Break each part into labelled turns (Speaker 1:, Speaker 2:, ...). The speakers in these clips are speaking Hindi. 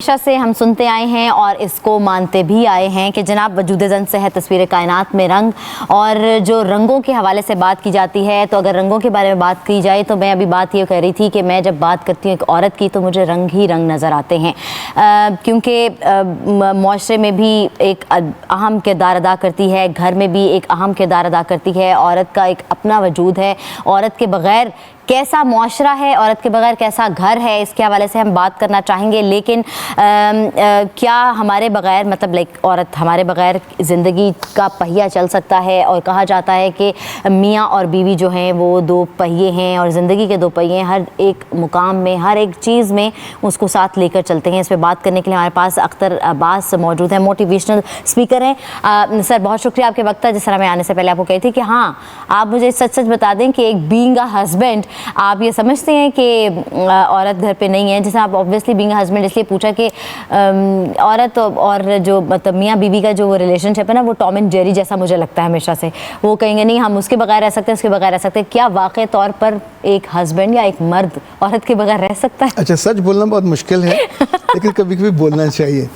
Speaker 1: हमेशा से हम सुनते आए हैं और इसको मानते भी आए हैं कि जनाब वजूद ज़न से है तस्वीर कायनात में रंग। और जो रंगों के हवाले से बात की जाती है, तो अगर रंगों के बारे में बात की जाए तो मैं अभी बात ये कह रही थी कि मैं जब बात करती हूँ एक औरत की तो मुझे रंग ही रंग नज़र आते हैं, क्योंकि माशरे में भी एक अहम किरदार अदा करती है, घर में भी एक अहम किरदार अदा करती है। औरत का एक अपना वजूद है, औरत के बग़ैर कैसा मुआशरा है, औरत के बगैर कैसा घर है, इसके हवाले से हम बात करना चाहेंगे। लेकिन क्या हमारे बगैर मतलब औरत हमारे बगैर ज़िंदगी का पहिया चल सकता है? और कहा जाता है कि मियाँ और बीवी जो हैं वो दो पहिए हैं और ज़िंदगी के दो पहिए, हर एक मुकाम में हर एक चीज़ में उसको साथ लेकर चलते हैं। इस पर बात करने के लिए हमारे पास अख्तर अब्बास मौजूद है, मोटिवेशनल स्पीकर हैं। सर बहुत शुक्रिया आपके वक्त। जिस तरह मैं आने से पहले आपको कही थी कि हाँ, आप मुझे सच सच बता दें कि एक बीइंग अ हस्बैंड आप ये समझते हैं कि औरत घर पे नहीं है? जैसे आप ऑब्वियसली बीइंग हस्बैंड इसलिए पूछा कि औरत और जो मतलब मियाँ बीवी का जो वो रिलेशनशिप है ना, वो टॉम एंड जेरी जैसा मुझे लगता है हमेशा से। वो कहेंगे नहीं हम उसके बगैर रह सकते हैं, उसके बगैर रह सकते हैं। क्या वाकई तौर पर एक हस्बैंड या एक मर्द औरत के बगैर रह सकता है?
Speaker 2: अच्छा, सच बोलना बहुत मुश्किल है लेकिन कभी कभी बोलना चाहिए।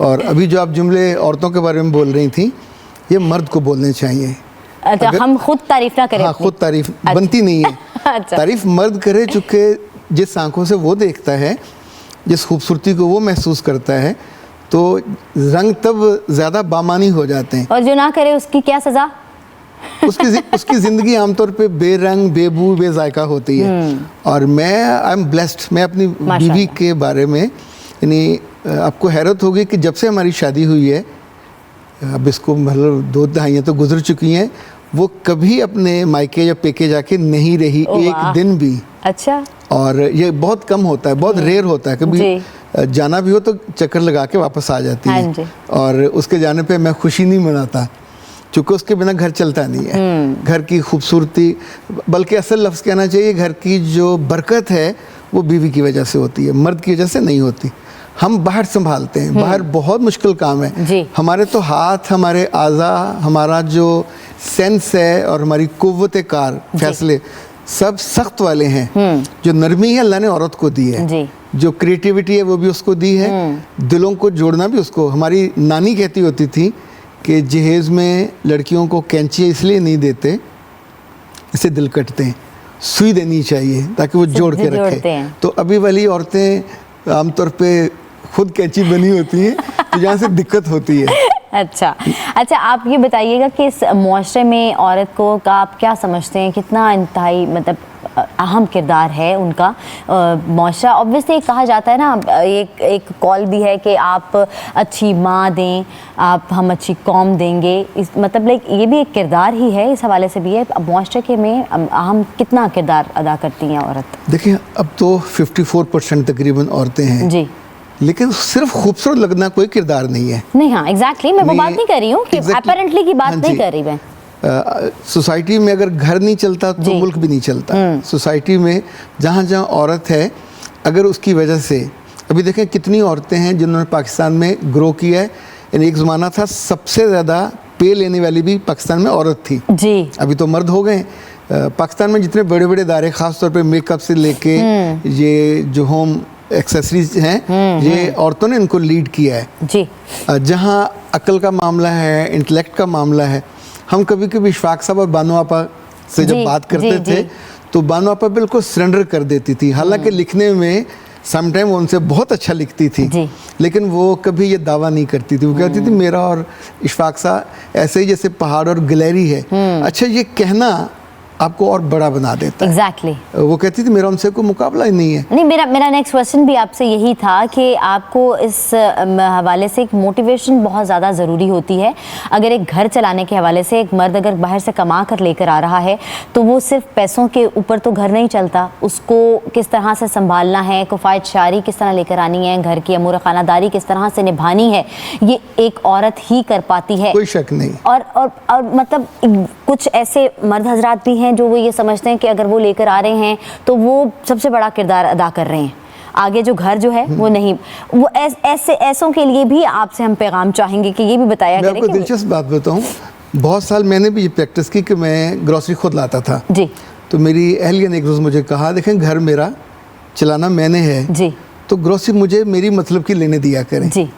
Speaker 2: और अभी जो आप जुमले औरतों के बारे में बोल रही थी, ये मर्द को बोलने चाहिए।
Speaker 1: अच्छा, हम खुद तारीफ ना करें?
Speaker 2: हाँ, खुद तारीफ बनती नहीं है।
Speaker 1: अच्छा।
Speaker 2: तारीफ मर्द करे, चूँकि जिस आंखों से वो देखता है, जिस खूबसूरती को वो महसूस करता है, तो रंग तब ज़्यादा बामानी हो जाते हैं।
Speaker 1: और जो ना करे उसकी क्या सज़ा?
Speaker 2: उसकी ज़िंदगी आमतौर पे बेरंग, बेबू, बेजायका होती है। और आई एम ब्लेस्ड। मैं अपनी बीवी के बारे में, यानी आपको हैरत होगी कि जब से हमारी शादी हुई है, अब इसको मतलब 2 दहाइयाँ तो गुजर चुकी हैं, वो कभी अपने मायके या पेके जाके नहीं रही एक दिन भी।
Speaker 1: अच्छा।
Speaker 2: और ये बहुत कम होता है, बहुत रेयर होता है। कभी जाना भी हो तो चक्कर लगा के वापस आ जाती है। और उसके जाने पे मैं खुशी नहीं मनाता, क्योंकि उसके बिना घर चलता नहीं है। घर की खूबसूरती, बल्कि असल लफ्ज़ कहना चाहिए, घर की जो बरकत है वो बीवी की वजह से होती है, मर्द की वजह से नहीं होती। हम बाहर संभालते हैं, बाहर बहुत मुश्किल काम है। हमारे तो हाथ, हमारे आज़ा, हमारा जो सेंस है और हमारी कुव्वत कार, फैसले सब सख्त वाले हैं। जो नरमी है अल्लाह ने औरत को दी है, जो क्रिएटिविटी है वो भी उसको दी है, दिलों को जोड़ना भी उसको। हमारी नानी कहती होती थी कि जहेज़ में लड़कियों को कैंची इसलिए नहीं देते, इससे दिल कटते हैं, सुई देनी चाहिए ताकि वो जोड़ के रखे। तो अभी वाली औरतें आमतौर पे खुद कैंची बनी होती हैं, तो जहाँ से दिक्कत होती है।
Speaker 1: अच्छा, आप ये बताइएगा कि इस मुआशरे में औरत को का आप क्या समझते हैं, कितना इंतहाई मतलब अहम किरदार है उनका मुआशरा? ऑब्वियसली कहा जाता है ना, एक कॉल भी है कि आप अच्छी माँ दें, हम अच्छी कौम देंगे। इस मतलब ये भी एक किरदार ही है, इस हवाले से भी है। मुआशरे के में अहम कितना किरदार अदा करती हैं औरत?
Speaker 2: देखिए, अब तो 54% तकरीबन औरतें हैं जी, लेकिन सिर्फ खूबसूरत लगना कोई किरदार नहीं है।
Speaker 1: नहीं, हाँ एग्जैक्टली, मैं वो बात नहीं कर रही हूँ कि अपैरेंटली की बात नहीं कर रही मैं।
Speaker 2: सोसाइटी में अगर घर नहीं चलता तो मुल्क भी नहीं चलता। सोसाइटी में जहाँ जहाँ औरत है, अगर उसकी वजह से, अभी देखें कितनी औरतें हैं जिन्होंने पाकिस्तान में ग्रो किया है। यानी एक ज़माना था सबसे ज़्यादा पे लेने वाली भी पाकिस्तान में औरत थी जी, अभी तो मर्द हो गए। पाकिस्तान में जितने बड़े बड़े इदारे, ख़ास तौर पर मेकअप से लेके ये जो होम एक्सेसरीज हैं, ये औरतों ने इनको लीड किया है जी। जहाँ अक्ल का मामला है, इंटेलेक्ट का मामला है, हम कभी कभी इशफाक साहब और बानो आपा से जब बात करते थे तो बानो आपा बिल्कुल सरेंडर कर देती थी। हालांकि लिखने में समटाइम वो उनसे बहुत अच्छा लिखती थी, लेकिन वो कभी ये दावा नहीं करती थी। वो कहती थी मेरा और इशफाक साहब ऐसे ही जैसे पहाड़ और गिलहरी है। अच्छा, ये कहना आपको और बड़ा बना देता है।
Speaker 1: एग्जैक्टली।
Speaker 2: वो कहती थी मेरा उनसे कोई मुकाबला ही नहीं है।
Speaker 1: नहीं, मेरा नेक्स्ट क्वेश्चन भी आपसे यही था कि आपको इस हवाले से एक मोटिवेशन बहुत ज़्यादा ज़रूरी होती है। अगर एक घर चलाने के हवाले से एक मर्द अगर बाहर से कमा कर लेकर आ रहा है, तो वो सिर्फ पैसों के ऊपर तो घर नहीं चलता, उसको किस तरह से संभालना है, कुफायत शारी किस तरह लेकर आनी है, घर की अमूर खानादारी किस तरह से निभानी है, ये एक औरत ही कर पाती है,
Speaker 2: कोई शक नहीं।
Speaker 1: और मतलब कुछ ऐसे मर्द हजरात भी हैं जो वो ये समझते हैं कि अगर वो लेकर आ रहे हैं तो वो सबसे बड़ा किरदार अदा कर रहे हैं, आगे जो घर जो है वो नहीं। वो ऐसों के लिए भी आपसे हम पैगाम चाहेंगे कि ये भी बताया करें।
Speaker 2: मैं आपको दिलचस्प बात बताऊं, बहुत साल मैंने भी ये प्रैक्टिस की कि मैं ग्रोसरी खुद लाता था जी। तो मेरी अहलिया ने एक रोज़ मुझे कहा, देखें घर मेरा चलाना मैंने है जी, तो ग्रोसरी मुझे मेरी मतलब की लेने दिया करें
Speaker 1: जी।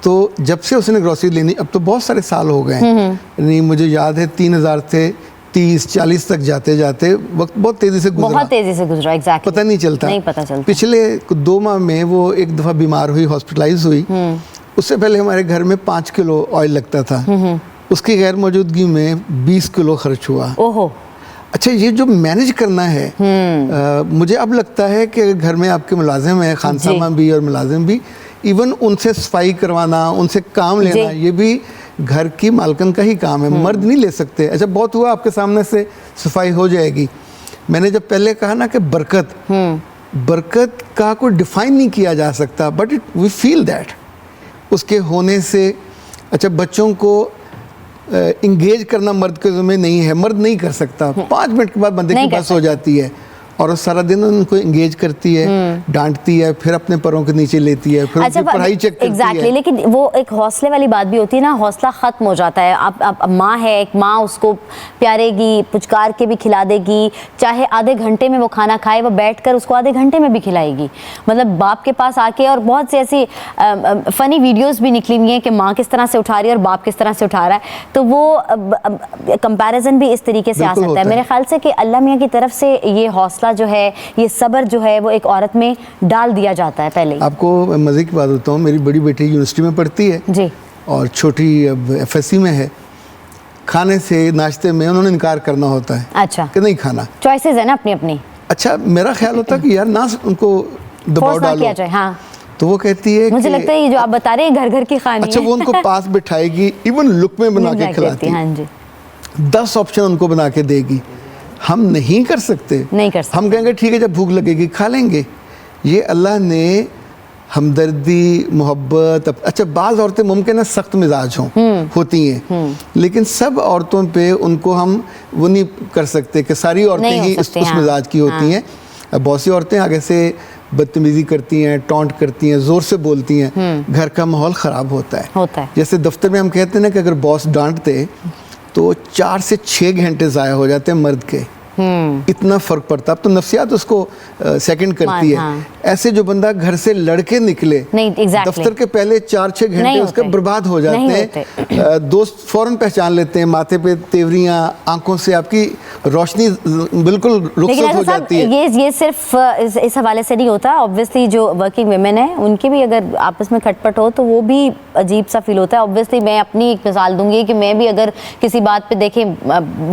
Speaker 2: तो जब से उसने ग्रोसरी लेनी, अब तो बहुत सारे साल हो गए हैं, नहीं मुझे याद है 3000 से 30-40 तक जाते जाते वक्त बहुत तेजी से गुजरा,
Speaker 1: बहुत तेजी से गुजरा। एग्जैक्टली,
Speaker 2: पता नहीं चलता,
Speaker 1: नहीं पता चलता।
Speaker 2: पिछले 2 माह में वो एक दफ़ा बीमार हुई, हॉस्पिटलाइज हुई। उससे पहले हमारे घर में 5 किलो ऑयल लगता था, उसकी गैर मौजूदगी में 20 किलो खर्च हुआ।
Speaker 1: ओहो।
Speaker 2: अच्छा, ये जो मैनेज करना है, मुझे अब लगता है कि घर में आपके मुलाजिम है, खानसामा भी और मुलाजिम भी, इवन उनसे सफाई करवाना, उनसे काम लेना, ये भी घर की मालकन का ही काम है, मर्द नहीं ले सकते। अच्छा, बहुत हुआ आपके सामने से सफाई हो जाएगी। मैंने जब पहले कहा ना कि बरकत का कोई डिफाइन नहीं किया जा सकता, बट वी फील दैट उसके होने से। अच्छा, बच्चों को इंगेज करना मर्द के ज़िम्मे नहीं है, मर्द नहीं कर सकता। 5 मिनट के बाद बंदे की बस हो जाती है, और सारा दिन उनको इंगेज करती है, डांटती है, फिर अपने पैरों के नीचे लेती है, फिर उनकी पढ़ाई चेक करती है।
Speaker 1: लेकिन वो एक हौसले वाली बात भी होती है ना, हौसला खत्म हो जाता है। अब माँ है, एक माँ उसको प्यारेगी, पुचकार के भी खिला देगी, चाहे आधे घंटे में वो खाना खाए, वो बैठकर उसको आधे घंटे में भी खिलाएगी। मतलब बाप के पास आके, और बहुत सी ऐसी फनी वीडियोस भी निकली हुई हैं कि माँ किस तरह से उठा रही है और बाप किस तरह से उठा रहा है, तो वो कंपैरिजन भी इस तरीके से आ सकता है। मेरे ख्याल से कि अल्लाह मियाँ की तरफ से ये हौसला जो है, ये सब्र जो है, वो एक औरत में डाल दिया जाता है पहले ही।
Speaker 2: आपको मजे की बात बताऊं, मेरी बड़ी बेटी यूनिवर्सिटी में पढ़ती है
Speaker 1: जी,
Speaker 2: और छोटी अब FSC में है। खाने से, नाश्ते में उन्होंने इनकार करना होता है।
Speaker 1: अच्छा,
Speaker 2: कि नहीं खाना,
Speaker 1: चॉइसेस है ना अपनी अपनी।
Speaker 2: अच्छा, मेरा ख्याल होता है कि यार ना उनको दबाव डालो,
Speaker 1: किया जाए। हाँ,
Speaker 2: तो वो कहती है,
Speaker 1: मुझे लगता है ये जो आप बता रहे हैं घर घर की खानी
Speaker 2: अच्छा, वो उनको पास बिठाएगी, इवन लुक में बना के खिलाती है।
Speaker 1: हाँ जी,
Speaker 2: 10 ऑप्शन उनको बना के देगी। हम नहीं कर सकते,
Speaker 1: नहीं कर सकते।
Speaker 2: हम कहेंगे ठीक है, जब भूख लगेगी खा लेंगे। ये अल्लाह ने हमदर्दी, मोहब्बत। अच्छा, बाज़ औरतें मुमकिन है सख्त मिजाज होती हैं, लेकिन सब औरतों पे उनको हम वो नहीं कर सकते कि सारी औरतें ही उस मिजाज की होती हैं। बहुत सी औरतें आगे से बदतमीजी करती हैं, टॉन्ट करती हैं, ज़ोर से बोलती हैं, घर का माहौल ख़राब होता है। जैसे दफ्तर में हम कहते हैं ना कि अगर बॉस डांटते तो 4 से 6 घंटे ज़ाया हो जाते हैं मर्द के, इतना फ़र्क पड़ता। अब तो नफ्सियात उसको सेकंड करती है। ऐसे जो बंदा घर से लड़के निकले, दफ्तर के पहले 4-6 घंटे उसके बर्बाद हो जाते हैं। दोस्त फौरन पहचान लेते हैं, माथे पे तेवरियां, आंखों से आपकी रोशनी बिल्कुल रुखसत हो जाती है।
Speaker 1: ये सिर्फ इस हवाले से नहीं होता। ऑब्वियसली जो वर्किंग वुमेन है, उनकी भी अगर आपस में खटपट हो तो वो भी अजीब सा फील होता है। ऑब्वियसली मैं अपनी एक मिसाल दूंगी कि मैं भी अगर किसी बात पे देखें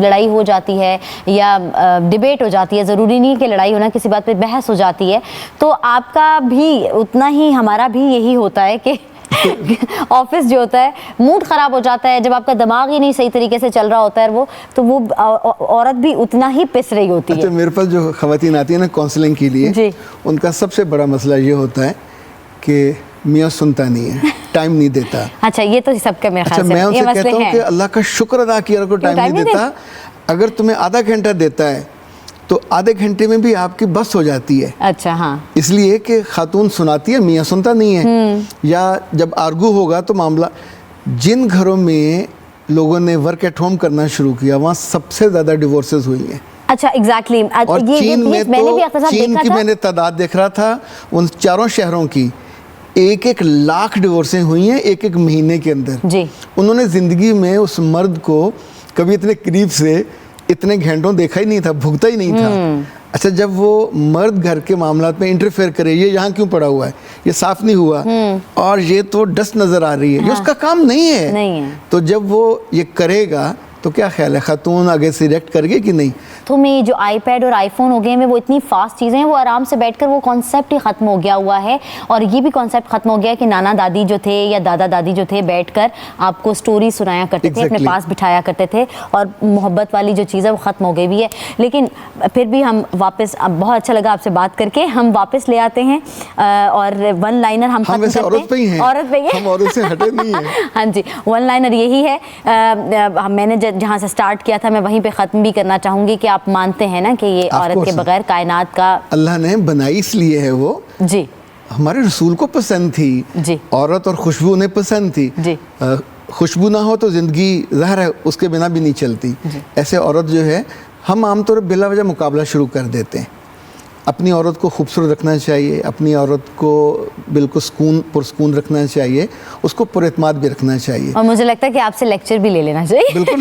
Speaker 1: लड़ाई हो जाती है या डिबेट हो जाती है, ज़रूरी नहीं कि लड़ाई होना, किसी बात पे बहस हो जाती है, तो आपका भी उतना ही, हमारा भी यही होता है कि ऑफिस जो होता है, मूड ख़राब हो जाता है जब आपका दिमाग ही नहीं सही तरीके से चल रहा होता है, वो औरत भी उतना ही पिस रही होती है।
Speaker 2: अच्छा, मेरे पास जो ख़वातीन आती है ना काउंसलिंग के लिए, उनका सबसे बड़ा मसला ये होता है कि मियाँ सुनता नहीं है, टाइम नहीं देता।
Speaker 1: अच्छा, ये तो सबका मेरे ख्याल से
Speaker 2: मैं उनसे कहता हूँ कि अल्लाह का शुक्र अदा किया को टाइम नहीं देता। अगर तुम्हें आधा घंटा देता है तो आधे घंटे में भी आपकी बस हो जाती है।
Speaker 1: अच्छा, हाँ,
Speaker 2: इसलिए कि खातून सुनाती है, मियाँ सुनता नहीं है। या जब आर्गू होगा तो मामला, जिन घरों में लोगों ने वर्क एट होम करना शुरू किया, वहाँ सबसे ज़्यादा डिवोर्सेस हुई हैं।
Speaker 1: अच्छा, एग्जैक्टली।
Speaker 2: और चीन में तो चीन की मैंने तादाद देख रहा था, उन 4 शहरों की 1-1 लाख डिवोर्सें हुई हैं 1-1 महीने के अंदर जी। उन्होंने ज़िंदगी में उस मर्द को कभी इतने करीब से इतने घंटों देखा ही नहीं था, भुगता ही नहीं था। अच्छा, जब वो मर्द घर के मामलात में इंटरफेयर करे, ये यहाँ क्यों पड़ा हुआ है, ये साफ नहीं हुआ, और ये तो डस्ट नज़र आ रही है, ये उसका काम नहीं है। तो जब वो ये करेगा तो क्या ख्याल है, खातून आगे से रिएक्ट करेगी कि नहीं?
Speaker 1: तो में जो आईपैड और आईफोन हो गए हैं, वो इतनी फास्ट चीज़ें हैं, वो आराम से बैठकर वो कॉन्सेप्ट ही ख़त्म हो गया हुआ है। और ये भी कॉन्सेप्ट ख़त्म हो गया है कि नाना दादी जो थे या दादा दादी जो थे, बैठकर आपको स्टोरी सुनाया करते थे, अपने पास बिठाया करते थे, और मोहब्बत वाली जो चीज़ है वो ख़त्म हो गई भी है। लेकिन फिर भी हम वापस, अब बहुत अच्छा लगा आपसे बात करके, हम वापस ले आते हैं और वन लाइनर हम खत्म करते हैं। औरत पे ही है, हम औरत से हटे नहीं हैं। हाँ जी, वन लाइनर यही है। मैंने जहाँ से स्टार्ट किया था, मैं वहीं पे ख़त्म भी करना चाहूँगी कि आप मानते हैं ना कि ये औरत के बगैर कायनात का अल्लाह ने बनाई इसलिए है वो जी, हमारे रसूल को पसंद थी जी, औरत और खुशबू उन्हें पसंद थी जी। खुशबू ना हो तो ज़िंदगी ज़ाहिर है उसके बिना भी नहीं चलती। ऐसे औरत जो है, हम आमतौर पर बिला वजह मुकाबला शुरू कर देते हैं।
Speaker 2: अपनी औरत को खूबसूरत रखना चाहिए, अपनी औरत को बिल्कुल पुरस्कून रखना चाहिए, उसको पुरएतमाद भी रखना चाहिए।
Speaker 1: और मुझे लगता है कि आपसे लेक्चर भी ले लेना चाहिए।
Speaker 2: बिल्कुल